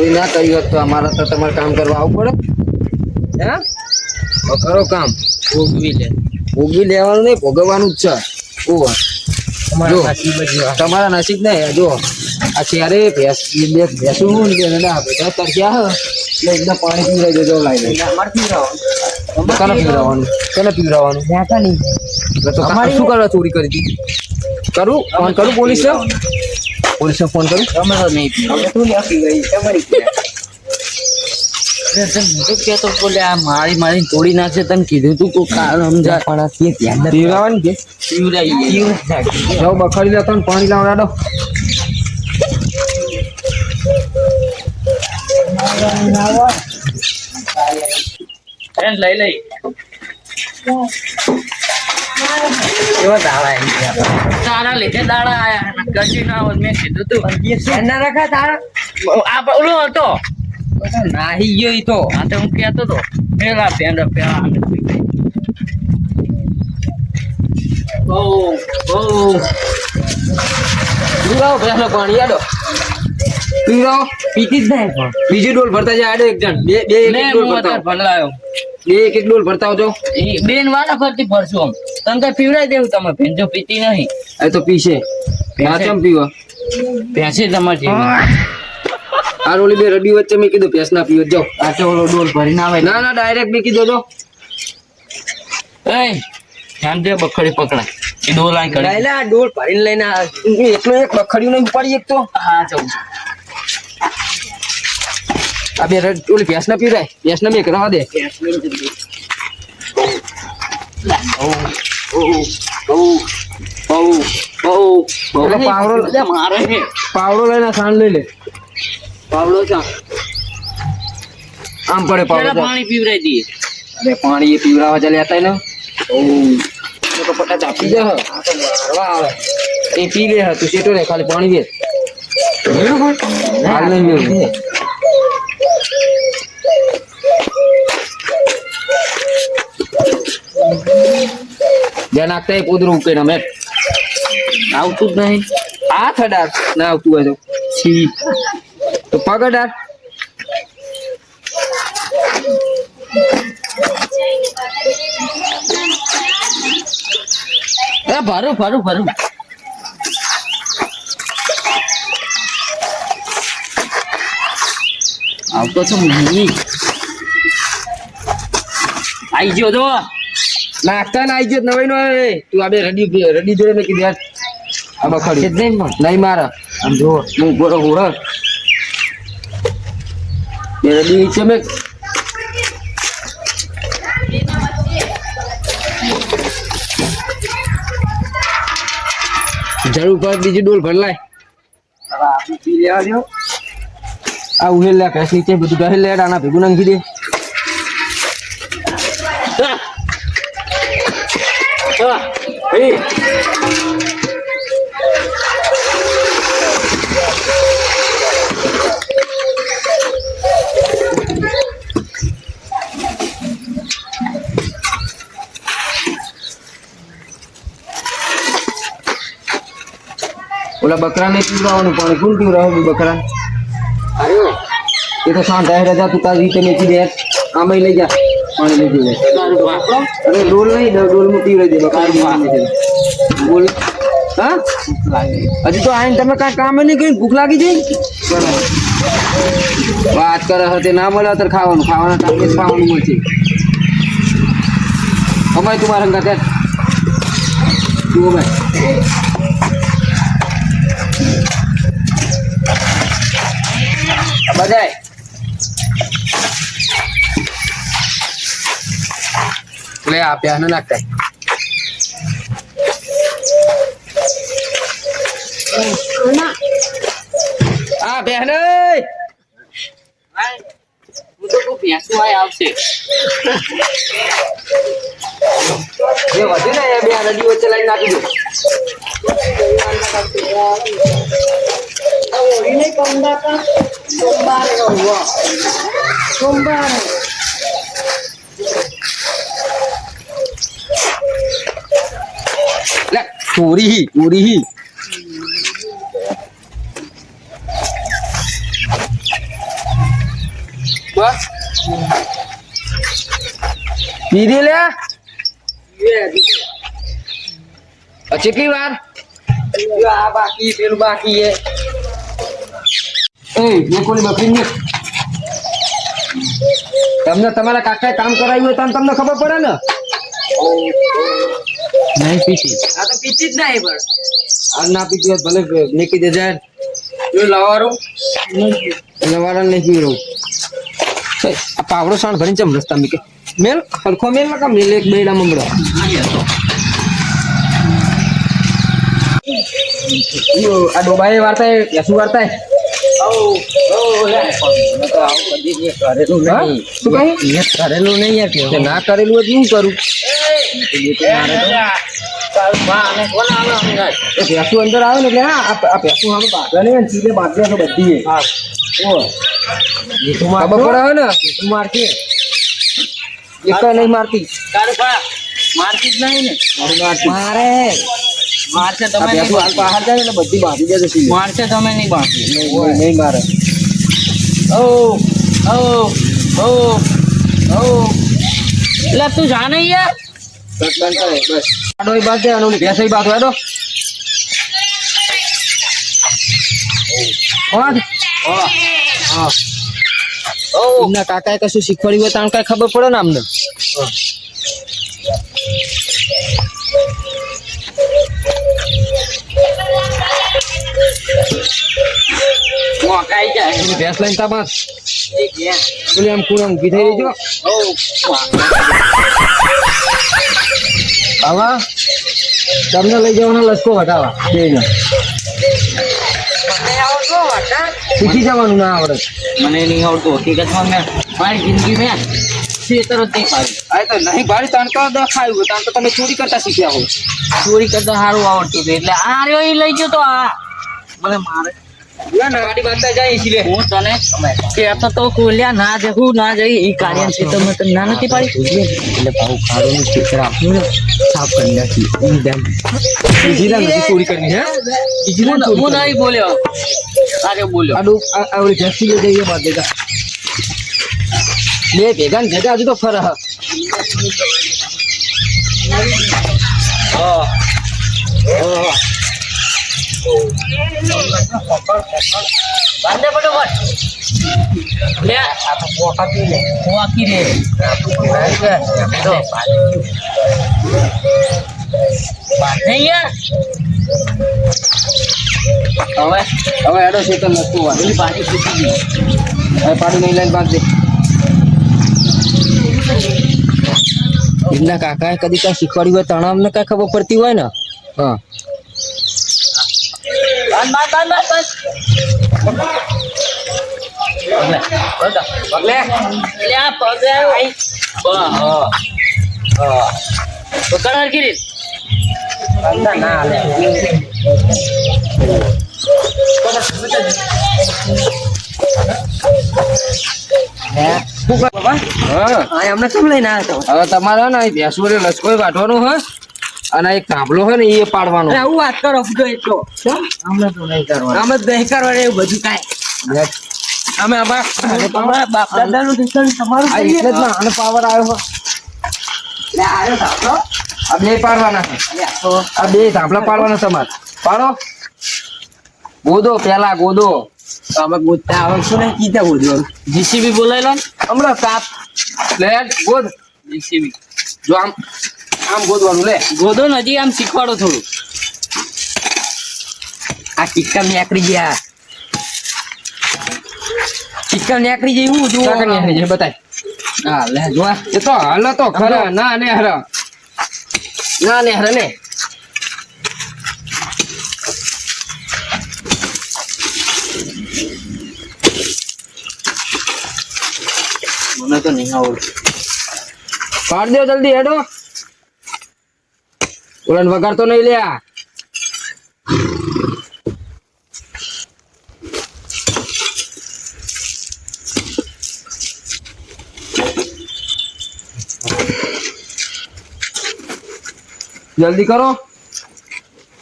ચોરી ના કરી હોત તો અમારે તો તમારે કામ કરવા આવવું પડે. હે કરો કામ ભોગવી લેવાનું નહીં, ભોગવવાનું જ છે. ઓહો તમારા નસીબ નહીં. જો આ ક્યારે ભેંસું બધા તરસ્યા હ એટલે એકદમ પાણી પીવડાવી દેજો. લાવી કેને પીવડાવવાનું તો શું કરવા ચોરી કરી હતી? કરું ફોન કરું પોલીસ ફોન કરું. અમે તો નહીં કેતો બોલે આ મારી તોડી નાખશે. તને કીધું તું કોઈ કારણ સમજા પણ પીવડાવવાની કે જાઓ બખાડી લેતો ને પાણી લાવડાડો. લઈ એવા દાડા તારા લીધે દાડા આયા કદી ના હોત. મેં કીધું તું ના રખા તારા આ ઓલો હતો નાહી ગયો ઈ તો. આ તો હું કેતો તો પેલા પેલા પેલા પાણી આડો પીવો. પીતી જ નહીં પણ બીજી ડોલ ભરતા જાય. આડો એક જણ બે ડોલ ભરતા ભરલાયો. એક ડોલ ભરતા આવજો. બેન વાળા ફરતી ભરશું આમ. તમે તો પીવડાવી દેવું. તમે ભેંસો પીતી નહીં. એ તો પીશે. ચમ પીવા ભેંસે તમારી આ ઓલી બે રડી વચ્ચે મેં કીધું ભેંસ ના પીવો. જાઓ આ તો ઓલો ડોલ ભરીને આવે. ના ડાયરેક્ટ મેં કીધું તો ધ્યાન દે બખડી પકડાય. એ ડોલ આ કરી ડોલ ભરીને લઈને એકલો એક બખડ્યું નહીં ઉપાડી એક તો. હા જાઉં આ બે ઓલી ભેંસ ના પીવડાય. ભેંસ ને મેં કરવા દે. પાવડો લઈને સાંજ લઈ લે. પાવડો છે આમ પડે. પાવડો પાણી પીવરાઈ દઈએ. અરે પાણી એ પીવરાવા ચાલે હતા ને તો પટા ચાપી દે. મારવા આવે એ પી લે. તું સેટો રે ખાલી પાણી દે. હાલ નહીં જ્યાં નાખતા એ પોદરું ઉકેલ અમે આવતું જ નહીં. હાથ અડાર ના આવતું હોય તો પગ અડાર. ભરું આવતો છો મમ્મી. આઈ ગયો તો નાખતા ને આઈ ગયો નવાઈ નો. તું આ બે રડી જોડે મેં કીધું આ બખડી નહીં મારા. આમ જો હું ગોળો હોળ બે રડી છે મેં. જરૂર પર બીજી ડોલ ભર લાય. પી લેવા દો. આ ઉહેલ લે ભેંસ નીચે બધું ઘરે લે. આના ભેગું નાખી દે. ઓલા બકરા ને પીવડાવવાનું પાણી કોણ પીવડાવે? બકરા એ તો શાંત રજા તું તારી રીતે મેચી દે. આમ લઈ જા પાણી લઈ જઈએ. અરે ડોલ નહીં ડોલ માં પીવડાવી દે. બકરા બોલ હા હજી તો આઈને તમે કાંઈ કામ નહીં કર્યું. ભૂખ લાગી જાય. વાત કરે હતે ના મળે તો ખાવાના ટાઈમે ખાવાનું મળશે. અમારે તું મારા અંગા તું ભાઈ બધાય લે આપ્યા ને નાખતા. આ બેન હું તો ભેંસું આવશે. જે વધે ને એ બે રડી વચ્ચે લાઈન નાખી દો. સોમવારે ચોરી પીધી લે કેટલી વાર આ બાકી પેલું બાકી એ મેં કોની બકરી ને તમને તમારા કાકાએ કામ કરાવ્યું હોય તો તમને ખબર પડે ને નહીં પીતી આ તો પીતી જ નહીં પણ આ ના પીતી હોય ભલે નીકળી દે જાય લવારું નહીં પીવું આ પાવડો સાણ ભરીને ચમ રસ્તા મીકે મેલ હરખો મેલ ના કામ મેલ એક બેડા મમડો આ ડોબાએ વાર્તા શું વાર્તા કરેલું નહીં ના કરેલું જ શું કરું ભેંસું અંદર આવે ને એટલે આ ભેંસું આમ બાંધવા નહીં સીધે બાંધવા તો બધી ખબર પડે ને તું મારતી એક નહીં મારતી મારતી જ નહીં ને મારે મારશે તમે બહાર જાય એટલે બધી બાંધી જશે મારશે તમે નહીં બાંધી નહીં મારે એટલે તું જાણે યાર બસ આડો બાદ દે આનો ભેંસ બાદ આડો એમના કાકાએ કશું શીખવાડ્યું હોય તો આમ કઈ ખબર પડે ને અમને ભેંસ લઈને તા બસ આમ કુણા ઊભી થઈ રહીજો આવા તમને લઈ જવાનો લસકો વટાવા શીખી જવાનું ના આવડે મને નહીં આવડતું હકીકતમાં મેં મારી જિંદગી મેં ખેતર જ નહીં પાડી અરે તો નહીં પાડી તાણ તો ખાયું તાણ તો તમે ચોરી કરતા શીખ્યા હો ચોરી કરતા સારું આવડતું હતું એટલે આ રહ્યો એ લઈ ગયો તો આ મને મારે ગાડી બાંધતા જાય એટલે હું તને કહેતો તો કોલ્યા ના જવું ના જઈ એ કાર્ય છે તો મેં તને ના નથી પાડી એટલે ભાવ ખાડોનું ખેતર આપ્યું ને સાફ કરી નાખી બીજી નથી ચોરી કરવી હે હું નહીં બોલ્યો અરે બોલ્યો આડું આવડી જસ્તી લઈ જઈએ બાદ દેગા બે ભેગા ને ભેગા હજુ તો ફર બાંધે ફટોફટ લે આ તો પોકાતી લે પોકી રે તો બાંધે યાર હવે એડો છે તો નતું વા એની પાછી ફૂટી ગઈ હવે પાડી નહીં લઈને બાંધ દે એમના કાકાએ કદી કઈ શીખવાડ્યું હોય તણાવ ને કઈ ખબર પડતી હોય ને હા અમને કેમ લઈને આવ્યા હવે તમારે ને ભેંસુ લસકો કાઢવાનો હોય અને એક તાંબલો હોય ને એ પાડવાનો એવું વાત કરો એટલો અમે તો નહીં કરવાનું અમે નહીં કરવાનું એવું બધું કાંઈ અમે તમારા બાપ દાદાનું શિક્ષણ તમારું એટલે જ આનો પાવર આવ્યો આ બે પાડવાના આ બે ધાબલા પાડવાના તમારે પાડો ગોદો પેલા ગોદો અમે ગોદતા આવડશું ને કીધા ગોદો જીસીબી બોલાવી લો હમણાં કાપ લેટ ગોદ જીસીબી જો આમ ગોદવાનું લે ગોદો ને હજી આમ શીખવાડો થોડું આ કિક્કા નેકરી ગયા કિક્કા નેકરી જાય હું જો નેકરી જાય બતાય હા લે જો એ તો હાલ તો ખરા ના ને હર ના ને હર ને મને તો નહીં આવડતું કાઢ દો જલ્દી હેડો ઓલન વગાડતો નહીં લ્યા જલ્દી કરો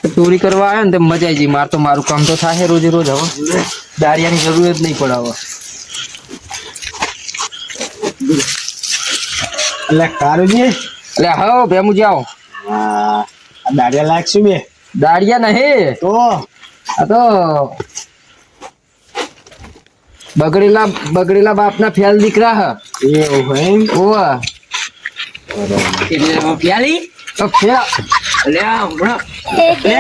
ચોરી કરવા આવે ને તો મજા આવી જાય માર તો મારું કામ તો થાય રોજે રોજ હવે દારિયાની જરૂર જ નહીં પડે હવે એટલે કારુજી એટલે હા ભેમું જાઓ આ દાડિયા લાયક શું બે દાડિયા નહીં તો આ તો બગડેલા બાપના ફેલ દીકરા હ એવું હોય એમ? ઓવા એટલે પ્યાલી તો ફેલ લે હમણાં લે એટલે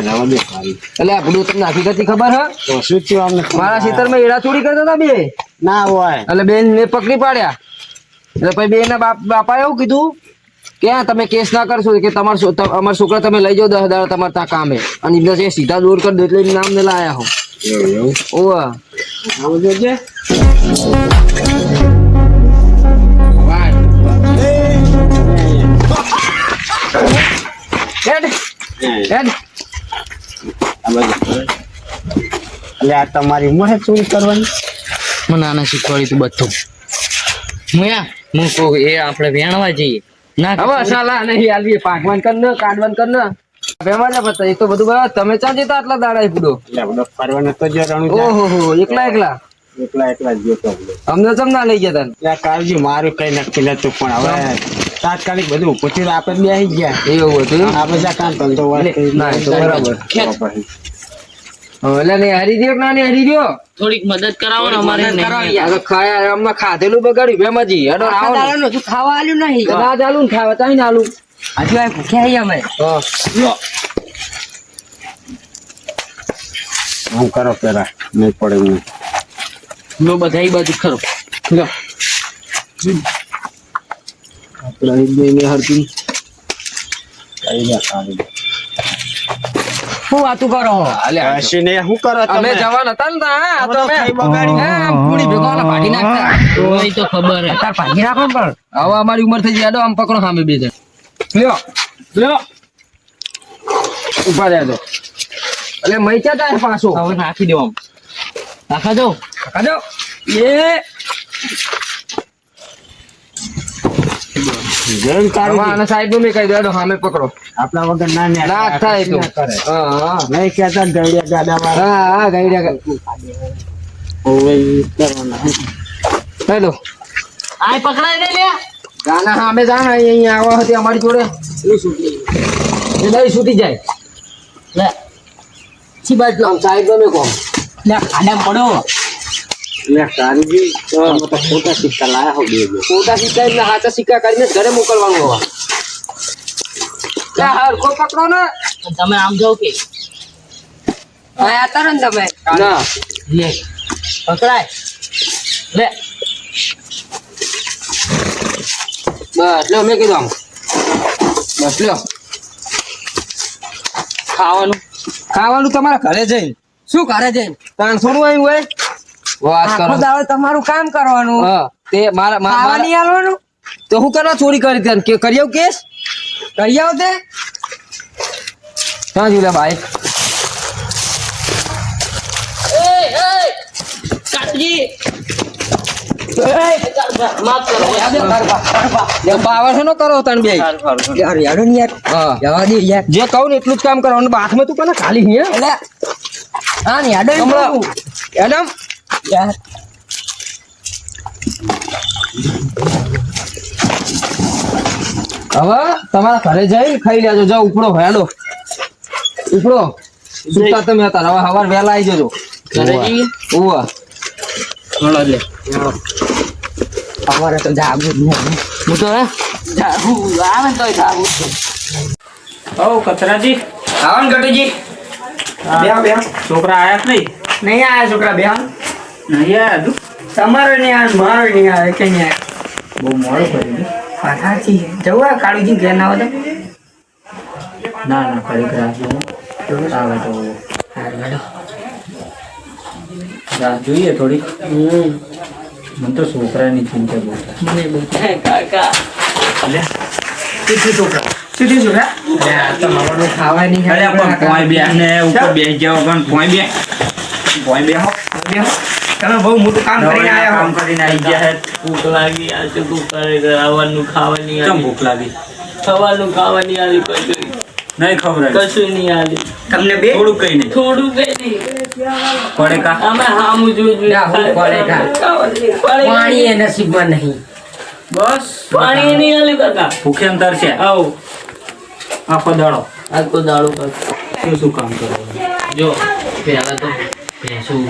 રવા દે કારું. એટલે આ ભૂલું તમને હકીકતની ખબર હ તો શું થયું અમને ખબર? મારા ખેતરમાં એડા ચોરી કરતા હતા બે ના હોય એટલે બેન ને પકડી પાડ્યા એટલે પછી બેન ના બાપા એવું કીધું કે આ તમે કેસ ના કરશો કે અમારા છોકરા તમે લઈ જાઓ 10 દાડા તમારે ત્યાં કામે અને એમને જે સીધા દૂર કરી દો એટલે એનું નામ ને લાયા હો એવું ઓવા આવું જોજે હેડ હેડ આ બાજુ. એટલે આ તમારી ઉંમર છે ચોરી કરવાની? મને નાના શીખવાડી તું બધું હું કહું એ આપણે વેણવા જઈએ ના હવે સાલા નહીં આલવી પાકવાન કર ને કાઢવાન કર ને બેમાં જા પતા એ તો બધું બરાબર તમે ચા જતા આટલા દાડા પૂડો એટલે બધો ફરવાનો તો જો રણું જાય. ઓહો હો એકલા એકલા એકલા જ જોતો બધો. અમને ચમ ના લઈ ગયા એટલે આ કારુજી મારું કઈ નક્કી નતું પણ હવે તાત્કાલિક બધું પૂછી આપણે બેસી ગયા એવું હતું એમ? આપણે જ્યાં કામ ધંધો હોય તે ના, એ તો બરાબર. પછી. એટલે નહીં હારી રહ્યો કે ના નહીં હારી રહ્યો થોડીક મદદ કરાવો ને અમારે મદદ કરાવી યાર. આ તો ખાયા અમને ખાધેલું બગાડ્યું બેમાજી હેડો આવો ને. તું ખાવા આલ્યું નહીં ના ચાલુ ને ખાવા તાઈ ને આલું હજુ આ ભૂખ્યા અમે હું કરો પેલા નહીં પડે હું લો બધા ઈ બાજુ ખરો લ્યો. આપણે અહીં બેને હરતી કઈ ગયા કારુજી. શું વાતું કરો હાલ્યા. કશું નહીં, શું કરો અમે તમે? જવાન હતા ને તા, આ તો અમે ખાઈ બગાડી. હા, પૂરી ભેગો ઓલા ભાડી નાખતા એ તો ખબર હે તાર ભાગી નાખો ને પણ હવે અમારી ઉંમર થઈ જાય હેડો આમ પકડો સામે બે જણ લ્યો લ્યો ઉભા રહ્યા તો એટલે મૈચા થાય પાછો હવે નાખી દેવા નાખા દો કાજો એ જૈન કારુજી. આના સાઈડ નું મેં કહી દો હેડો સામે પકડો આપણા વગર ના ને ના થાય તો કરે. હા હા નહીં કહેતા ને ગળ્યા ગાડા વાળા. હા હા ગાઈડા ઓવે ઈ કરવાના. હેડો આ પકડાય ને લે ગાના સામે જાના અહીંયા આવા હતી અમારી જોડે એ દહીં છૂટી જાય લે છી બાજુ આમ સાઈડ નું મેં કહો લે ખાડા પડો એટલે કારુજી તમે તો ખોટા સિક્કા લાયા હો બે બે. ખોટા સિક્કા એટલે હાચા સિક્કા કરીને જ ઘરે મોકલવાનું હવે લે હરખો પકડો ને તમે આમ જાઓ કે આયા હતા ને તમે ના લે પકડાય લે બસ લ્યો મેં કીધું આમ બસ લ્યો ખાવાનું ખાવાનું તમારા ઘરે જઈને શું કરે છે તાણ થોડું આવ્યું હોય વાત કરો તમારું કામ કરવાનું હા તે મારા ખાવાની આલવાનું તો હું કરવા ચોરી કરી તને કે કરી આવું કેસ કરી આવ તે ક્યાં જોયું લે ભાઈ કાટજી માફ કરો પાવર છે નો કરો તને બે યાર યાર ને યાર હા જવા દે યાર જે કહું ને એટલું જ કામ કરવાનું બાથમાં તું કોને ખાલી હે એટલે હા ને યાર હમણાં એડમ યાર હવે તમારા ઘરે જઈને ખાઈ લેજો જાઓ ઉપડો હેડો ઉપડો સુતા તમે હતા હવે સવાર વહેલા આવી જજો ઘરે જઈએ? ઓવા થોડો લે અમારે તો જાગવું જ નહીં હું તો જાગવું આવે ને તોય જાગવું જ નહીં. ઓ કચરાજી આવો ને ગટુજી બે છોકરા આયા જ નહીં નહીં આયા છોકરા બેન નહીં આયા હજુ? તમારો નહીં આવે મારો નહીં આવે કે નહીં બહુ મોડું કર્યું પાછાથી જવું કાળુજી ઘેર ના હોય ના ના ખરી રાહ આવે તો રાહ જોઈએ થોડીક મને તો છોકરાની ચિંતા બહુ થાય. મને બહુ થાય કાકા લે કેટલી છોકરા તમારું ખાવાની અરે પણ પોઈ બે ને ઉપર બેસી જાઓ પણ પોઈ બે હો તમે બહુ મોટું કામ કરીને આવ્યા કામ કરીને આવી ગયા હે. ભૂખ લાગી આ તો તું કરે આવવાનું ખાવાની ચમ ભૂખ લાગી ખાવાનું ખાવાની આવી કોઈ નહીં ખબર કશું નહીં આલે તમને બે થોડું કઈ નહીં થોડું બે નહીં પડે કા અમે હામું જોયું ના, હું પડે કા? પાણી એ નસીબમાં નહીં. બસ પાણી નહીં આલે કાકા ભૂખ્યા ને તરસ્યા આવો આખો દાડો આખો દાડો કાકા શું શું કામ કરવાનું જો પહેલા તો ભેંસું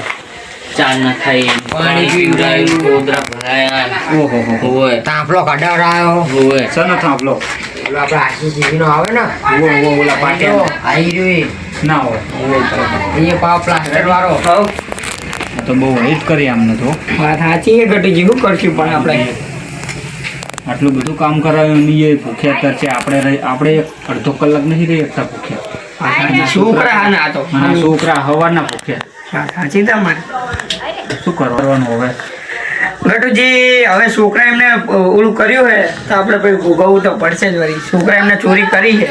ચાર ના ખાઈ પાણી પીવડાવ્યું. ગોદરા ભરાયા ઓહો હોય તાંફલો કઢાવડાયો. હોય સનો થાંભલો ઓલો આપણે આશી જીવીનો આવે ને ઓલા પાટિયા આઈ રહ્યો ના હોય એ પાવ પ્લાસ્ટર વાળો. આ તો બહુ હિટ કરી આમને તો વાત સાચી છે ગટુજી, શું કરશું પણ આપણે આટલું બધું કામ કરાવ્યું ને એ ભૂખ્યા તરસ્યા આપણે અડધો કલાક નથી રહી શકતા ભૂખ્યા છોકરા હા ના તો અને આ છોકરા હવારના ભૂખ્યા સાચી તમારે શું કરવાનું હવે ગટુજી. હવે છોકરા એમને ઓલું કર્યું હે તો આપણે પછી ભોગવવું તો પડશે જ વળી. છોકરા એમને ચોરી કરી છે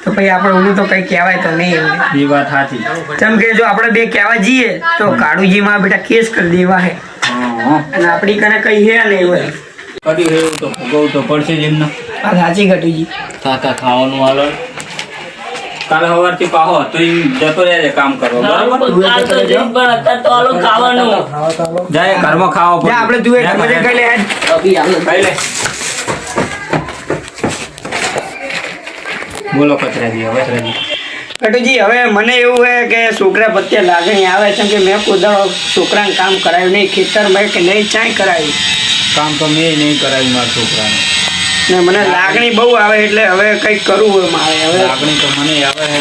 તો પછી આપણે ઓલું તો કઈ કહેવાય તો નહીં એમને. એ વાત સાચી જેમ કે જો આપણે બે કહેવા જઈએ તો કાળુજીમાં બેટા કેસ કરી દેવા હે હા અને આપણી કને કઈ હે નહીં વળી. કર્યું એવું તો ભોગવવું તો પડશે જ એમને આ સાચી ગટુજી. કાકા ખાવાનું આલો કાલે સવારથી પાહો તો એ જતો રહે કામ કરવા બરાબર કાલ તો જઈ પણ અત્યારે તો આલો ખાવાનું જાય ઘરમાં ખાવા જા આપણે તું એક મજા કરી લે હેડ. અભી હાલો. ખાઈ લે બોલો કચરાજી હવે કચરાજી ગટુજી હવે મને એવું હે કે છોકરા પ્રત્યે લાગણી આવે છે કે મેં કોઈ દાડો છોકરાને કામ કરાવ્યું નહીં ખેતરમાં કે નહીં ચાય કરાવ્યું કામ તો મેં નહીં કરાવ્યું મારા છોકરાને ને મને લાગણી બહુ આવે એટલે હવે કંઈક કરવું હોય મારે હવે. લાગણી તો મને આવે હે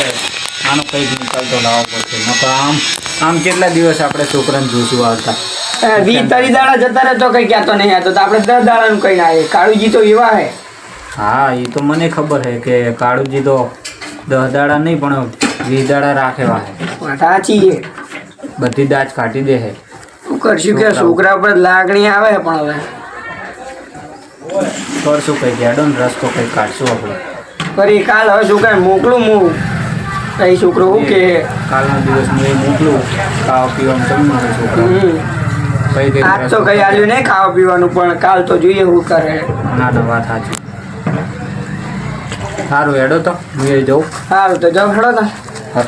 આનો કંઈક નિકાલ તો લાવવો પડશે નકર આમ કેટલા દિવસ આપણે છોકરાને જોશું આવતા 20-30 દાડા જતા રહે તો કઈ કહેતો નહીં આવતો તો આપણે 10 દાડાનું કઈ ના આવે. કાળુજી તો એવા હે. હા એ તો મને ખબર છે કે કાળુજી તો 10 દાડા નહીં પણ 20 દાડા રાખેવા હે વાત સાચી છે. બધી દાજ કાઢી દે હે શું કરશું કે છોકરા પર લાગણી આવે છે પણ હવે કરશું કંઈક હેડો ને રસ્તો કંઈક કાઢશું આપણે ફરી કાલ હવે છોકરા મોકલું હું કઈ છોકરો શું કે કાલનો દિવસ હું એ મોકલું ખાવા પીવાનું જમવું હોય છોકરા કઈ કઈ આજ તો કઈ આલ્યું નહીં ખાવા પીવાનું પણ કાલ તો જોઈએ શું કરે. ના ના વાત સાચી સારું હેડો તો હું એ જઉં સારું તો જાઓ હેડો તા. હા